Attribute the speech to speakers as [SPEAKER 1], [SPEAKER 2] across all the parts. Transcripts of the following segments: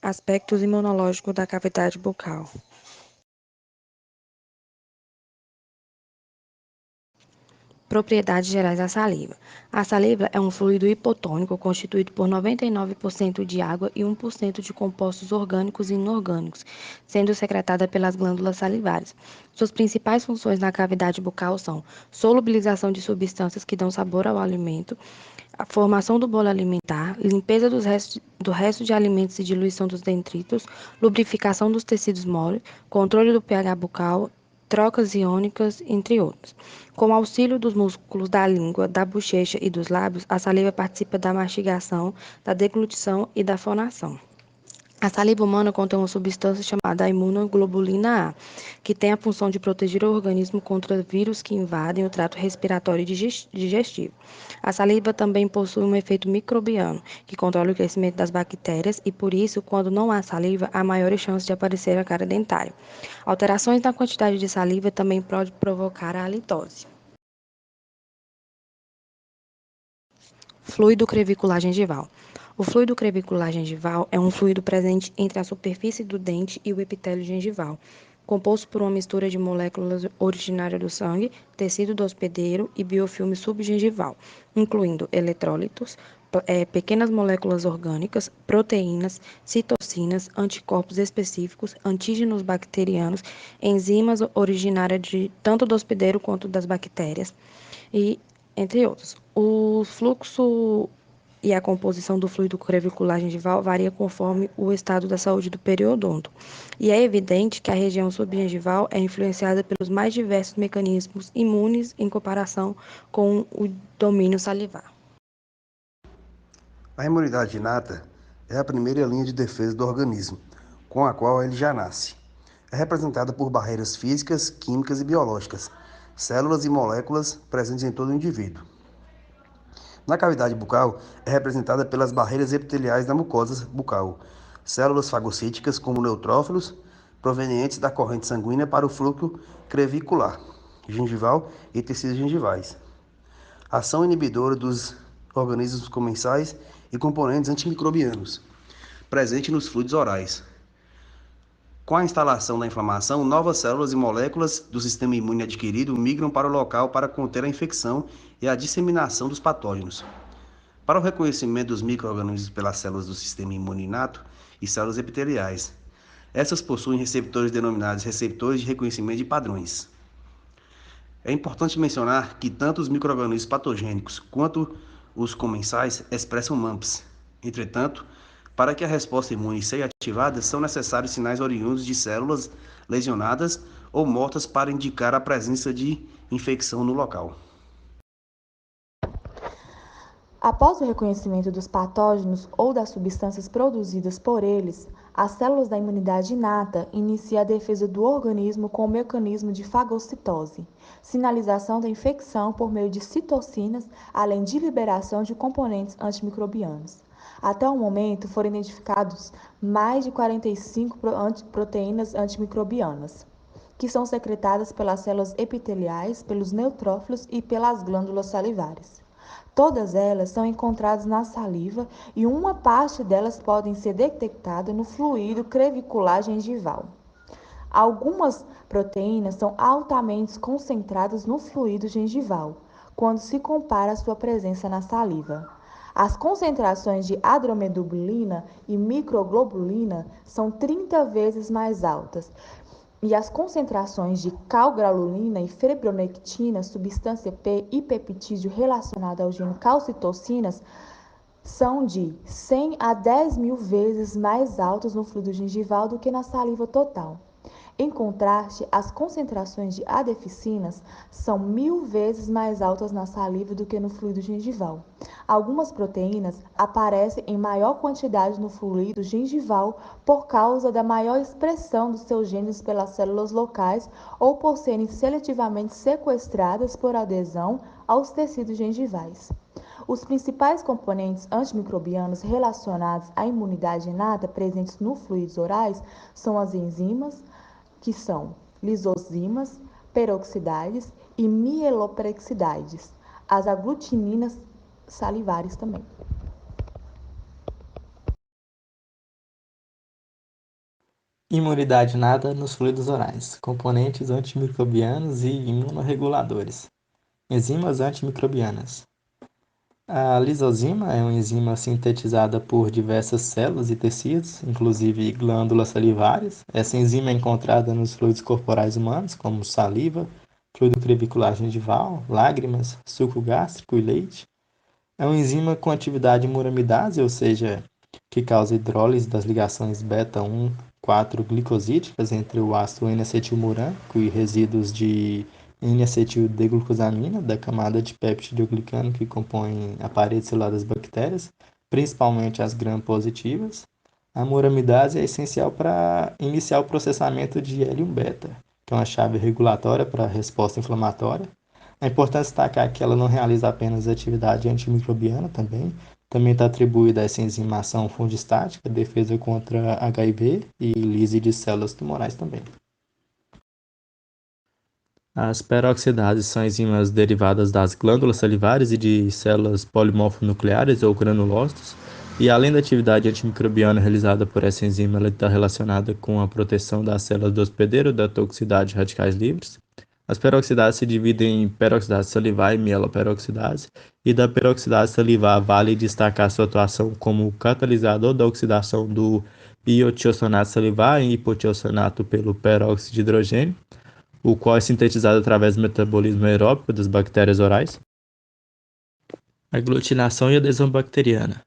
[SPEAKER 1] Aspectos imunológicos da cavidade bucal. Propriedades gerais da saliva. A saliva é um fluido hipotônico constituído por 99% de água e 1% de compostos orgânicos e inorgânicos, sendo secretada pelas glândulas salivares. Suas principais funções na cavidade bucal são solubilização de substâncias que dão sabor ao alimento, a formação do bolo alimentar, limpeza do resto de alimentos e diluição dos detritos, lubrificação dos tecidos moles, controle do pH bucal, trocas iônicas, entre outros. Com o auxílio dos músculos da língua, da bochecha e dos lábios, a saliva participa da mastigação, da deglutição e da fonação. A saliva humana contém uma substância chamada imunoglobulina A, que tem a função de proteger o organismo contra vírus que invadem o trato respiratório e digestivo. A saliva também possui um efeito microbiano, que controla o crescimento das bactérias e, por isso, quando não há saliva, há maiores chances de aparecer a cárie dentária. Alterações na quantidade de saliva também pode provocar a halitose. Fluido crevicular gengival. O fluido crevicular gengival é um fluido presente entre a superfície do dente e o epitélio gengival, composto por uma mistura de moléculas originárias do sangue, tecido do hospedeiro e biofilme subgengival, incluindo eletrólitos, pequenas moléculas orgânicas, proteínas, citocinas, anticorpos específicos, antígenos bacterianos, enzimas originárias tanto do hospedeiro quanto das bactérias, e entre outros. O fluxo e a composição do fluido crevicular gengival varia conforme o estado da saúde do periodonto. E é evidente que a região subgengival é influenciada pelos mais diversos mecanismos imunes em comparação com o domínio salivar.
[SPEAKER 2] A imunidade inata é a primeira linha de defesa do organismo, com a qual ele já nasce. É representada por barreiras físicas, químicas e biológicas, células e moléculas presentes em todo o indivíduo. Na cavidade bucal, é representada pelas barreiras epiteliais da mucosa bucal, células fagocíticas como neutrófilos, provenientes da corrente sanguínea para o fluxo crevicular, gengival e tecidos gengivais. Ação inibidora dos organismos comensais e componentes antimicrobianos, presente nos fluidos orais. Com a instalação da inflamação, novas células e moléculas do sistema imune adquirido migram para o local para conter a infecção e a disseminação dos patógenos. Para o reconhecimento dos micro-organismos pelas células do sistema imune inato e células epiteliais, essas possuem receptores denominados receptores de reconhecimento de padrões. É importante mencionar que tanto os micro-organismos patogênicos quanto os comensais expressam MAMPs. Entretanto, para que a resposta imune seja ativada, são necessários sinais oriundos de células lesionadas ou mortas para indicar a presença de infecção no local.
[SPEAKER 3] Após o reconhecimento dos patógenos ou das substâncias produzidas por eles, as células da imunidade inata iniciam a defesa do organismo com o mecanismo de fagocitose, sinalização da infecção por meio de citocinas, além de liberação de componentes antimicrobianos. Até o momento, foram identificados mais de 45 proteínas antimicrobianas, que são secretadas pelas células epiteliais, pelos neutrófilos e pelas glândulas salivares. Todas elas são encontradas na saliva e uma parte delas podem ser detectada no fluido crevicular gengival. Algumas proteínas são altamente concentradas no fluido gengival, quando se compara a sua presença na saliva. As concentrações de adromedulina e microglobulina são 30 vezes mais altas, e as concentrações de calgralulina e fibronectina, substância P e peptídeo relacionado ao gene calcitocinas, são de 100 a 10 mil vezes mais altas no fluido gengival do que na saliva total. Em contraste, as concentrações de adecinas são 1000 vezes mais altas na saliva do que no fluido gengival. Algumas proteínas aparecem em maior quantidade no fluido gengival por causa da maior expressão dos seus genes pelas células locais ou por serem seletivamente sequestradas por adesão aos tecidos gengivais. Os principais componentes antimicrobianos relacionados à imunidade inata presentes nos fluidos orais são as enzimas, que são lisosimas, peroxidades e mieloperoxidades, as aglutininas salivares também.
[SPEAKER 4] Imunidade inata nos fluidos orais, componentes antimicrobianos e imunorreguladores. Enzimas antimicrobianas. A lisozima é uma enzima sintetizada por diversas células e tecidos, inclusive glândulas salivares. Essa enzima é encontrada nos fluidos corporais humanos, como saliva, fluido crevicular gengival, lágrimas, suco gástrico e leite. É uma enzima com atividade muramidase, ou seja, que causa hidrólise das ligações beta-1, 4-glicosídicas entre o ácido N-acetilmurânico e resíduos de N-acetil-D-glucosamina da camada de peptidoglicano que compõe a parede celular das bactérias, principalmente as gram-positivas. A muramidase é essencial para iniciar o processamento de L1-beta, que é uma chave regulatória para a resposta inflamatória. É importante destacar que ela não realiza apenas atividade antimicrobiana também está atribuída a essa enzima ação fungistática, defesa contra HIV e lise de células tumorais também. As peroxidases são enzimas derivadas das glândulas salivares e de células polimorfonucleares ou granulócitos, e além da atividade antimicrobiana realizada por essa enzima, ela está relacionada com a proteção das células do hospedeiro da toxicidade de radicais livres. As peroxidases se dividem em peroxidase salivar e mieloperoxidase, e da peroxidase salivar vale destacar sua atuação como catalisador da oxidação do iotiocionato salivar em hipotiocionato pelo peróxido de hidrogênio, o qual é sintetizado através do metabolismo aeróbico das bactérias orais. Aglutinação e adesão bacteriana.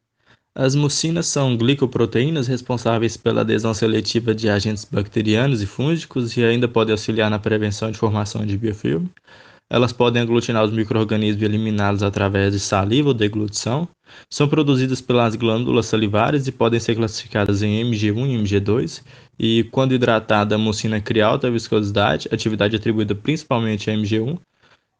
[SPEAKER 4] As mucinas são glicoproteínas responsáveis pela adesão seletiva de agentes bacterianos e fúngicos e ainda podem auxiliar na prevenção de formação de biofilme. Elas podem aglutinar os micro-organismos e eliminá-los através de saliva ou deglutição. São produzidas pelas glândulas salivares e podem ser classificadas em Mg1 e Mg2. E quando hidratada, a mucina cria alta viscosidade, atividade atribuída principalmente a Mg1,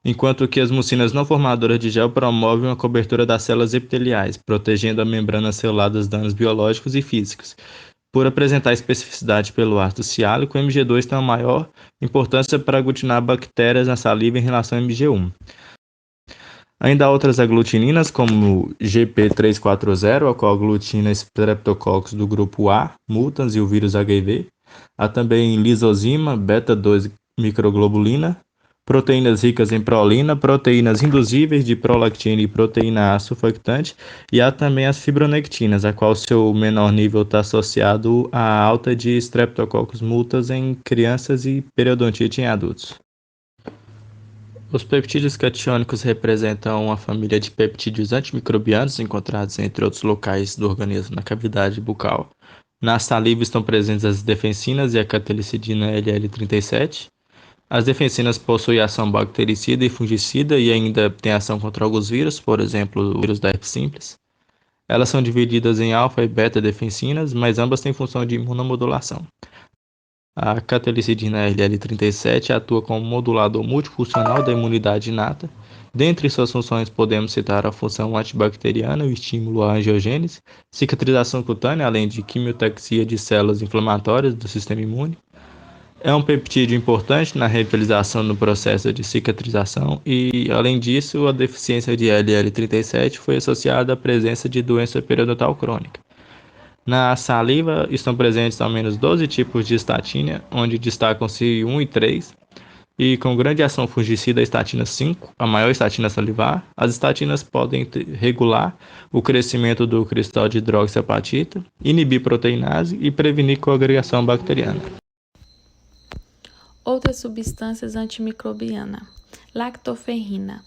[SPEAKER 4] enquanto que as mucinas não formadoras de gel promovem a cobertura das células epiteliais, protegendo a membrana celular dos danos biológicos e físicos. Por apresentar especificidade pelo ácido ciálico, o Mg2 tem uma maior importância para aglutinar bactérias na saliva em relação ao Mg1. Ainda há outras aglutininas, como GP340, a qual aglutina Streptococcus do grupo A, mutans e o vírus HIV. Há também lisozima, beta-2 microglobulina, proteínas ricas em prolina, proteínas induzíveis de prolactina e proteína A sulfactante, e há também as fibronectinas, a qual seu menor nível está associado à alta de Streptococcus mutans em crianças e periodontite em adultos. Os peptídeos catiônicos representam uma família de peptídeos antimicrobianos encontrados entre outros locais do organismo na cavidade bucal. Na saliva estão presentes as defensinas e a catelicidina LL37. As defensinas possuem ação bactericida e fungicida e ainda têm ação contra alguns vírus, por exemplo, o vírus da herpes simples. Elas são divididas em alfa e beta defensinas, mas ambas têm função de imunomodulação. A catelicidina LL37 atua como modulador multifuncional da imunidade inata. Dentre suas funções podemos citar a função antibacteriana, o estímulo à angiogênese, cicatrização cutânea, além de quimiotaxia de células inflamatórias do sistema imune. É um peptídeo importante na revitalização no processo de cicatrização e, além disso, a deficiência de LL37 foi associada à presença de doença periodontal crônica. Na saliva estão presentes ao menos 12 tipos de estatina, onde destacam-se 1 e 3, e com grande ação fungicida a estatina 5, a maior estatina salivar. As estatinas podem regular o crescimento do cristal de hidroxiapatita, inibir proteinase e prevenir coagregação bacteriana.
[SPEAKER 5] Outras substâncias antimicrobianas. Lactoferrina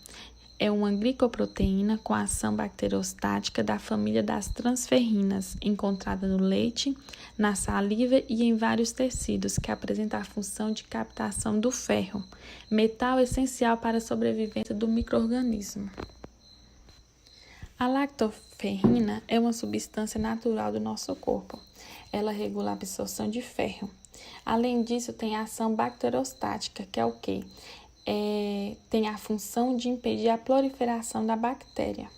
[SPEAKER 5] é uma glicoproteína com ação bacteriostática da família das transferrinas, encontrada no leite, na saliva e em vários tecidos, que apresenta a função de captação do ferro, metal essencial para a sobrevivência do micro-organismo. A lactoferrina é uma substância natural do nosso corpo. Ela regula a absorção de ferro. Além disso, tem a ação bacteriostática, que é o quê? Tem a função de impedir a proliferação da bactéria.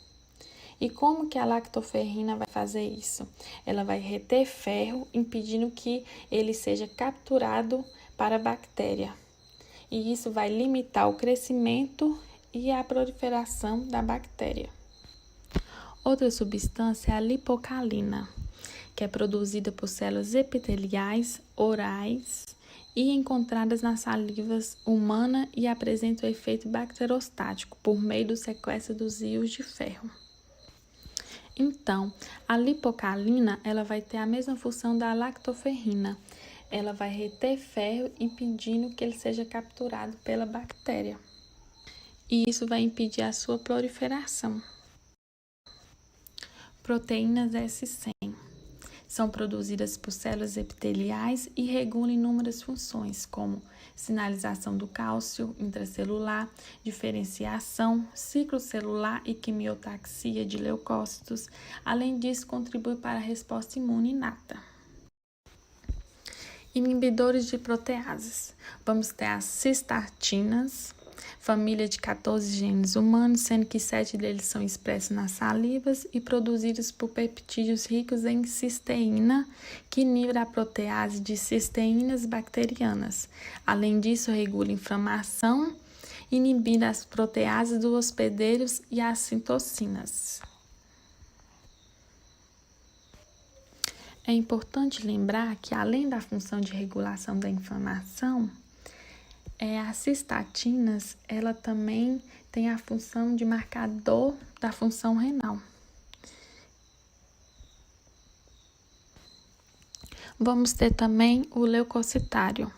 [SPEAKER 5] E como que a lactoferrina vai fazer isso? Ela vai reter ferro, impedindo que ele seja capturado para a bactéria. E isso vai limitar o crescimento e a proliferação da bactéria. Outra substância é a lipocalina, que é produzida por células epiteliais, orais e encontradas nas salivas humana e apresenta o efeito bacterostático por meio do sequestro dos íons de ferro. Então, a lipocalina ela vai ter a mesma função da lactoferrina. Ela vai reter ferro, impedindo que ele seja capturado pela bactéria. E isso vai impedir a sua proliferação. Proteínas S100 são produzidas por células epiteliais e regulam inúmeras funções, como sinalização do cálcio intracelular, diferenciação, ciclo celular e quimiotaxia de leucócitos. Além disso, contribui para a resposta imune inata. Inibidores de proteases. Vamos ter as cistatinas, família de 14 genes humanos, sendo que 7 deles são expressos nas salivas e produzidos por peptídeos ricos em cisteína, que inibe a protease de cisteínas bacterianas. Além disso, regula a inflamação, inibindo as proteases dos hospedeiros e as citocinas. É importante lembrar que, além da função de regulação da inflamação, as cistatinas, ela também tem a função de marcador da função renal. Vamos ter também o leucocitário,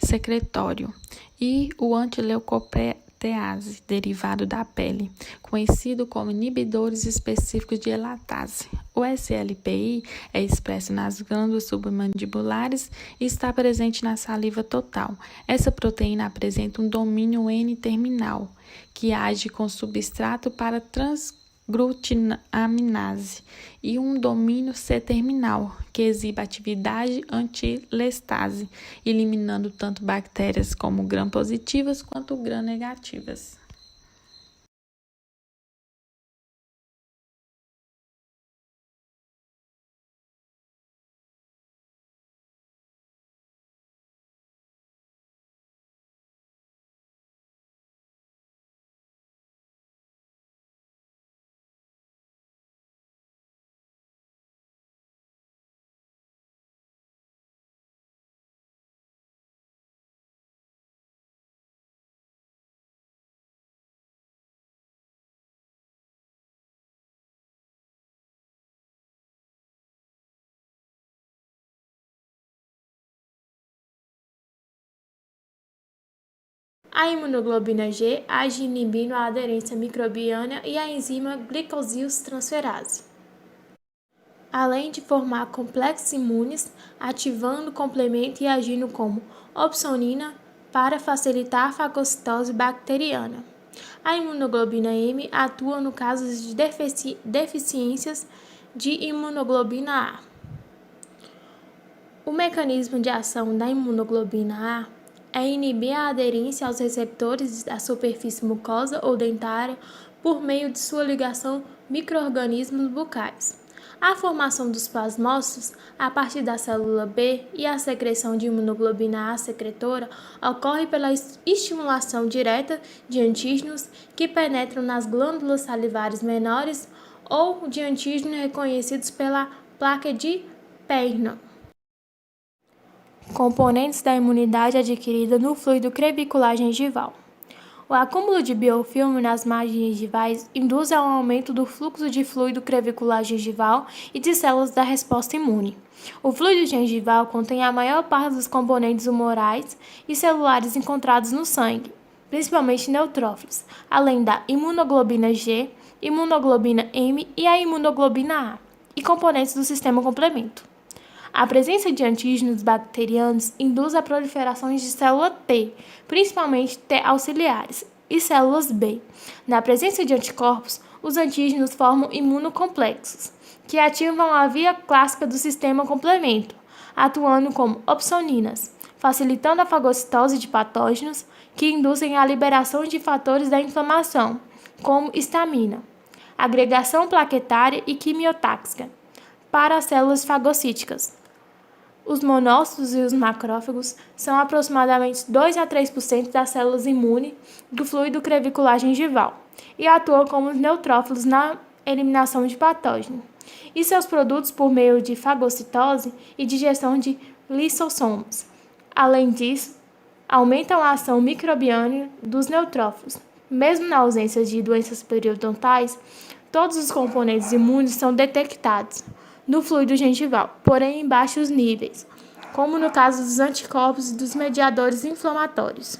[SPEAKER 5] secretório, e o antileucoprotease, derivado da pele, conhecido como inibidores específicos de elatase. O SLPI é expresso nas glândulas submandibulares e está presente na saliva total. Essa proteína apresenta um domínio N-terminal, que age com substrato para transglutinaminase, e um domínio C-terminal, que exibe atividade antilestase, eliminando tanto bactérias como gram-positivas quanto gram-negativas.
[SPEAKER 6] A imunoglobina G age inibindo a aderência microbiana e a enzima glicosiltransferase, além de formar complexos imunes, ativando o complemento e agindo como opsonina para facilitar a fagocitose bacteriana. A imunoglobina M atua no caso de deficiências de imunoglobina A. O mecanismo de ação da imunoglobina A é inibir a aderência aos receptores da superfície mucosa ou dentária por meio de sua ligação micro-organismos bucais. A formação dos plasmócitos a partir da célula B e a secreção de imunoglobina A secretora ocorre pela estimulação direta de antígenos que penetram nas glândulas salivares menores ou de antígenos reconhecidos pela placa de Peyronie. Componentes da imunidade adquirida no fluido crevicular gengival. O acúmulo de biofilme nas margens gengivais induz ao aumento do fluxo de fluido crevicular gengival e de células da resposta imune. O fluido gengival contém a maior parte dos componentes humorais e celulares encontrados no sangue, principalmente neutrófilos, além da imunoglobina G, imunoglobina M e a imunoglobina A, e componentes do sistema complemento. A presença de antígenos bacterianos induz a proliferação de célula T, principalmente T auxiliares, e células B. Na presença de anticorpos, os antígenos formam imunocomplexos, que ativam a via clássica do sistema complemento, atuando como opsoninas, facilitando a fagocitose de patógenos que induzem a liberação de fatores da inflamação, como histamina, agregação plaquetária e quimiotáxica, para as células fagocíticas. Os monócitos e os macrófagos são aproximadamente 2 a 3% das células imunes do fluido crevicular gengival e atuam como neutrófilos na eliminação de patógenos. e seus produtos por meio de fagocitose e digestão de lisossomos. Além disso, aumentam a ação microbiana dos neutrófilos. Mesmo na ausência de doenças periodontais, todos os componentes imunes são detectados no fluido gengival, porém em baixos níveis, como no caso dos anticorpos e dos mediadores inflamatórios.